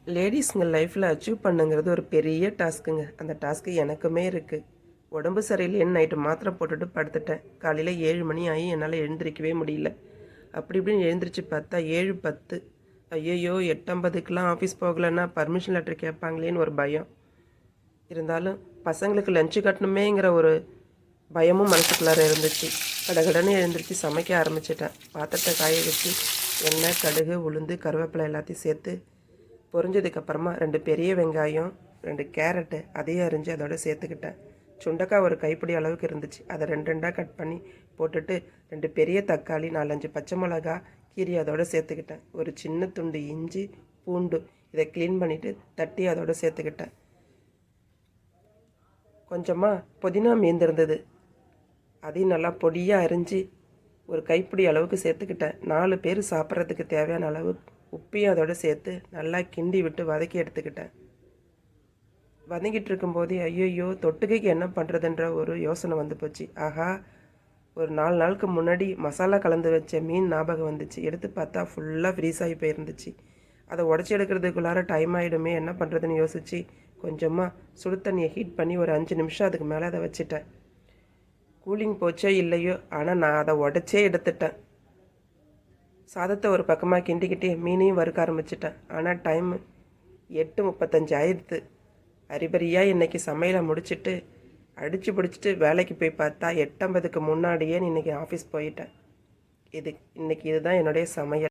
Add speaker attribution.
Speaker 1: லேடிஸுங்க லைஃப்பில் அச்சீவ் பண்ணுங்கிறது ஒரு பெரிய டாஸ்க்குங்க. அந்த டாஸ்க்கு எனக்குமே இருக்குது. உடம்பு சரியில்லைன்னு நைட்டு மாத்திரை போட்டுட்டு படுத்துட்டேன். காலையில் 7 மணி ஆகி என்னால் எழுந்திரிக்கவே முடியல. அப்படி இப்படின்னு எழுந்திரிச்சு பார்த்தா 7:10. ஐயையோ 8:50க்கெலாம் ஆஃபீஸ் போகலைன்னா பர்மிஷன் லெட்டர் கேட்பாங்களேன்னு ஒரு பயம். இருந்தாலும் பசங்களுக்கு லஞ்சு கட்டணுமேங்கிற ஒரு பயமும் மனசுக்குள்ளார இருந்துச்சு. கடகடன்னு எழுந்திரிச்சு சமைக்க ஆரம்பிச்சிட்டேன். பாத்திரத்தை காய வச்சு எண்ணெய், கடுகு, உளுந்து, கருவேப்பிலை எல்லாத்தையும் சேர்த்து பொரிஞ்சதுக்கப்புறமா 2 பெரிய வெங்காயம், 2 கேரட்டு அதையும் அரிஞ்சு அதோட சேர்த்துக்கிட்டேன். சுண்டைக்காய் ஒரு கைப்பிடி அளவுக்கு இருந்துச்சு. அதை 2 2 கட் பண்ணி போட்டுட்டு 2 பெரிய தக்காளி, 4 5 பச்சை மிளகா கீரி அதோட சேர்த்துக்கிட்டேன். ஒரு சின்ன துண்டு இஞ்சி, பூண்டு இதை க்ளீன் பண்ணிவிட்டு தட்டி அதோட சேர்த்துக்கிட்டேன். கொஞ்சமாக புதினா மீந்திருந்தது, அதையும் நல்லா பொடியாக அரிஞ்சு ஒரு கைப்பிடி அளவுக்கு சேர்த்துக்கிட்டேன். 4 பேர் சாப்பிட்றதுக்கு தேவையான அளவு உப்பையும் அதோடு சேர்த்து நல்லா கிண்டி விட்டு வதக்கி எடுத்துக்கிட்டேன். வதங்கிட்டு இருக்கும்போதே ஐயோ தொட்டுக்கைக்கு என்ன பண்ணுறதுன்ற ஒரு யோசனை வந்து போச்சு. ஆஹா, ஒரு 4 நாளுக்கு முன்னாடி மசாலா கலந்து வச்ச மீன் ஞாபகம் வந்துச்சு. எடுத்து பார்த்தா ஃபுல்லாக ஃப்ரீஸ் ஆகி போயிருந்துச்சு. அதை உடச்சி எடுக்கிறதுக்குள்ளார டைம் ஆகிடுமே, என்ன பண்ணுறதுன்னு யோசித்து கொஞ்சமாக சுடு தண்ணியை ஹீட் பண்ணி ஒரு 5 நிமிஷம் அதுக்கு மேலே அதை வச்சுட்டேன். கூலிங் போச்சோ இல்லையோ, ஆனால் நான் அதை உடச்சே எடுத்துட்டேன். சாதத்தை ஒரு பக்கமாக கிண்டிக்கிட்டே மீனையும் வறுக்க ஆரம்பிச்சிட்டேன். ஆனால் டைமு 8:35 ஆயிடுது. அரிபரியாக இன்றைக்கி சமையலை முடிச்சுட்டு அடித்து பிடிச்சிட்டு வேலைக்கு போய் பார்த்தா 8:50க்கு முன்னாடியே இன்றைக்கி ஆஃபீஸ் போயிட்டேன். இதுதான் என்னுடைய சமையல்.